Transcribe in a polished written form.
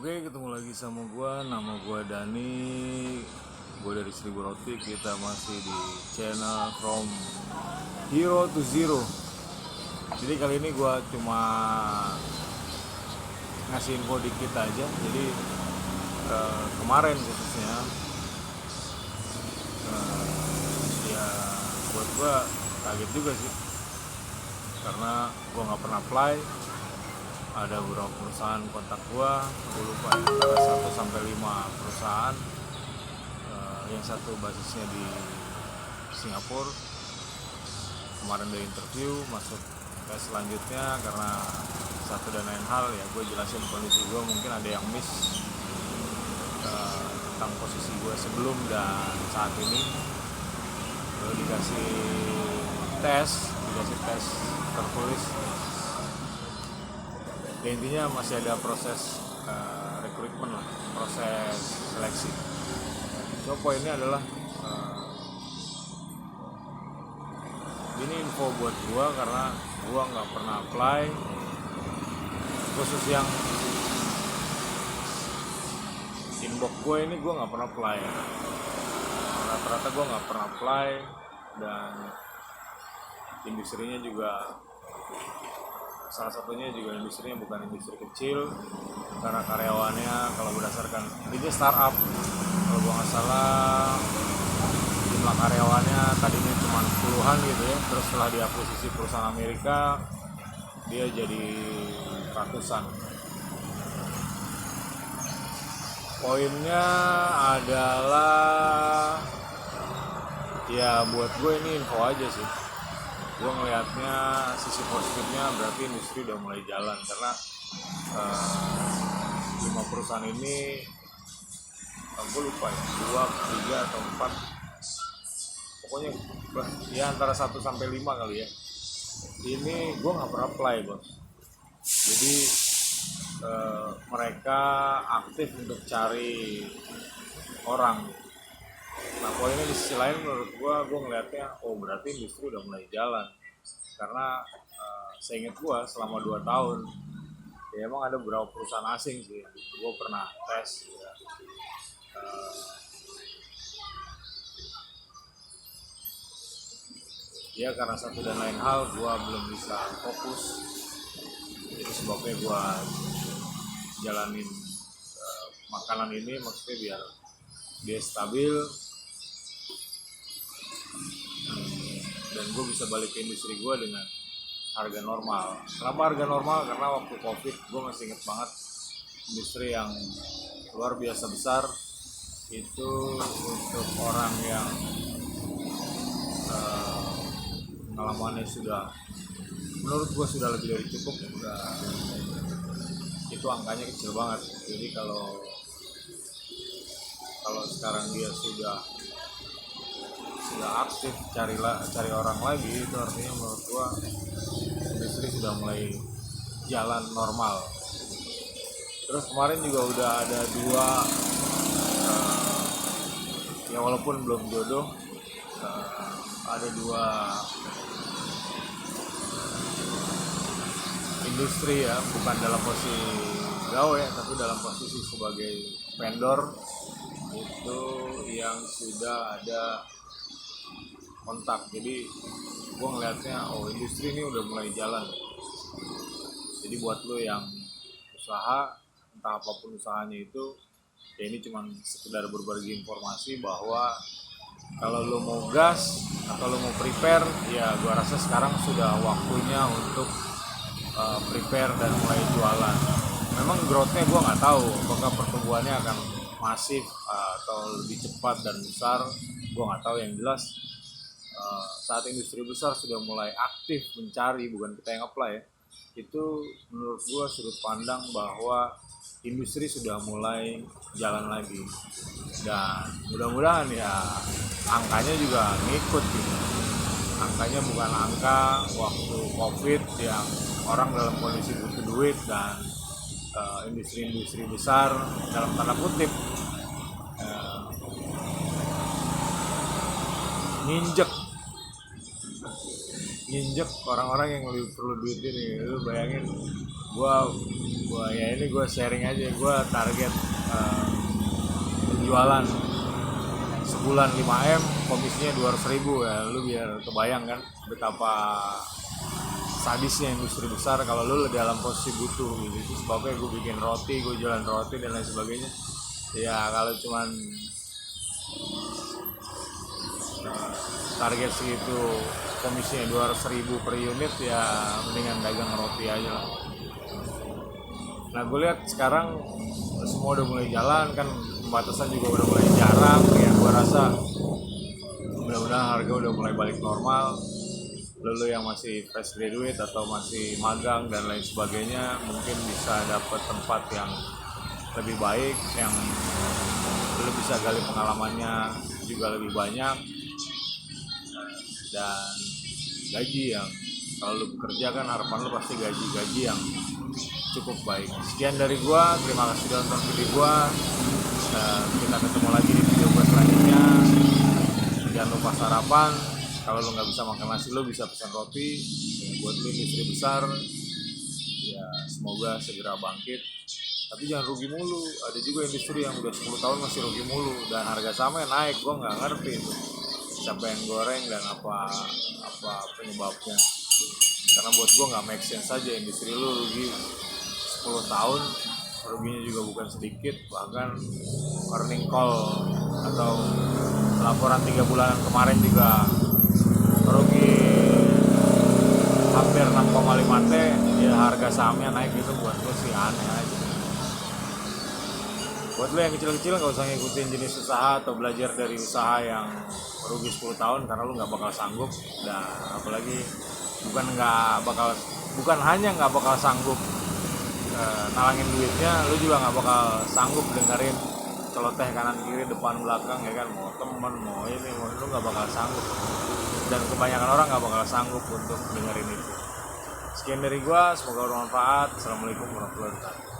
Oke, ketemu lagi sama gua. Nama gua Dani. Gua dari Seribu Roti. Kita masih di channel From Hero to Zero. Jadi kali ini gua cuma ngasih info dikit aja. Jadi kemarin khususnya ya buat gua kaget juga sih, karena gua nggak pernah apply. Ada beberapa perusahaan kontak gua lupa antara 1 sampai 5 perusahaan. Yang satu basisnya di Singapura. Kemarin ada interview, masuk ke selanjutnya karena satu dan lain hal ya gue jelasin kondisi gue, mungkin ada yang miss tentang posisi gue sebelum dan saat ini. Lalu dikasih tes tertulis. Ya, intinya masih ada proses rekrutmen lah, proses seleksi. So poinnya adalah ini info buat gua karena gua nggak pernah apply, khusus yang inbox gue ini gua nggak pernah apply. Rata-rata gua nggak pernah apply, dan industrinya juga salah satunya juga industrinya bukan industri kecil, karena karyawannya kalau berdasarkan ini startup, kalau gua nggak salah jumlah karyawannya tadinya cuma puluhan gitu ya, terus setelah diakuisisi perusahaan Amerika dia jadi ratusan. Poinnya adalah ya buat gue ini info aja sih. Gue ngelihatnya sisi positifnya berarti industri udah mulai jalan, karena 5 perusahaan ini gue lupa ya, 2, 3 atau 4, pokoknya ya antara 1 sampai 5 kali ya. Ini gue nggak pernah apply bos, jadi mereka aktif untuk cari orang. Nah poinnya di sisi lain menurut gue ngelihatnya berarti industri udah mulai jalan, karena seingat gue selama 2 tahun ya emang ada beberapa perusahaan asing sih gue pernah tes ya. Ya karena satu dan lain hal gue belum bisa fokus, itu sebabnya gue jalanin makanan ini, maksudnya biar dia stabil dan gue bisa balik ke industri gue dengan harga normal. Kenapa harga normal? Karena waktu COVID gue masih inget banget industri yang luar biasa besar itu untuk orang yang pengalamannya sudah menurut gue sudah lebih dari cukup. Itu angkanya kecil banget. Jadi kalau sekarang dia sudah aktif cari orang lagi, itu artinya menurut gua industri sudah mulai jalan normal. Terus kemarin juga udah ada 2 ya walaupun belum jodoh, ada 2 industri ya, bukan dalam posisi gawe tapi dalam posisi sebagai vendor, itu yang sudah ada kontak. Jadi gue ngelihatnya industri ini udah mulai jalan. Jadi buat lo yang usaha, entah apapun usahanya itu, ya ini cuma sekedar berbagi informasi bahwa kalau lo mau gas atau lo mau prepare, ya gue rasa sekarang sudah waktunya untuk prepare dan mulai jualan. Memang growth-nya gue nggak tahu apakah pertumbuhannya akan masif atau lebih cepat dan besar, gue nggak tahu. Yang jelas saat industri besar sudah mulai aktif mencari, bukan kita yang apply ya, itu menurut gue sudut pandang bahwa industri sudah mulai jalan lagi, dan mudah-mudahan ya angkanya juga ngikut gitu. Angkanya bukan angka waktu COVID yang orang dalam kondisi butuh duit dan industri-industri besar dalam tanda kutip nginjek orang-orang yang lebih perlu duit ini. Lu bayangin Gua ya ini gue sharing aja. Gue target penjualan sebulan 5M, komisinya 200.000 ya. Lu biar kebayang kan betapa sadisnya industri besar kalau lu dalam posisi butuh gitu. Itu sebabnya gue bikin roti, gue jualan roti dan lain sebagainya. Ya kalau cuman target segitu, komisinya 200.000 per unit, ya mendingan dagang roti aja lah. Nah gue lihat sekarang semua udah mulai jalan kan, pembatasan juga udah mulai jarang ya. Gue rasa mudah-mudahan harga udah mulai balik normal. Lu yang masih fresh graduate atau masih magang dan lain sebagainya mungkin bisa dapat tempat yang lebih baik, yang lu bisa gali pengalamannya juga lebih banyak, dan gaji yang kalau lu bekerja kan harapan lu pasti gaji yang cukup baik. Sekian dari gua, terima kasih sudah nonton video gua. Kita ketemu lagi di video gua selanjutnya. Jangan lupa sarapan. Kalau lu nggak bisa makan nasi, lu bisa pesan roti. Buat lu industri besar, ya semoga segera bangkit. Tapi jangan rugi mulu. Ada juga industri yang udah 10 tahun masih rugi mulu dan harga sahamnya naik. Gua nggak ngerti itu siapa yang goreng dan apa penyebabnya. Karena buat gua nggak make sense saja industri lu rugi 10 tahun, ruginya juga bukan sedikit. Bahkan earning call atau laporan 3 bulanan kemarin juga rugi hampir 6,5 T. Ya harga sahamnya naik gitu, buat gue sih aneh aja. Buat lo yang kecil-kecil gak usah ngikutin jenis usaha atau belajar dari usaha yang rugi 10 tahun karena lo gak bakal sanggup. Dan apalagi bukan hanya gak bakal sanggup nalangin duitnya, lu juga nggak bakal sanggup dengerin celoteh kanan kiri depan belakang ya kan, mau temen mau ini mau lu nggak bakal sanggup, dan kebanyakan orang nggak bakal sanggup untuk dengerin itu. Sekian dari gua, semoga bermanfaat. Assalamualaikum warahmatullahi wabarakatuh.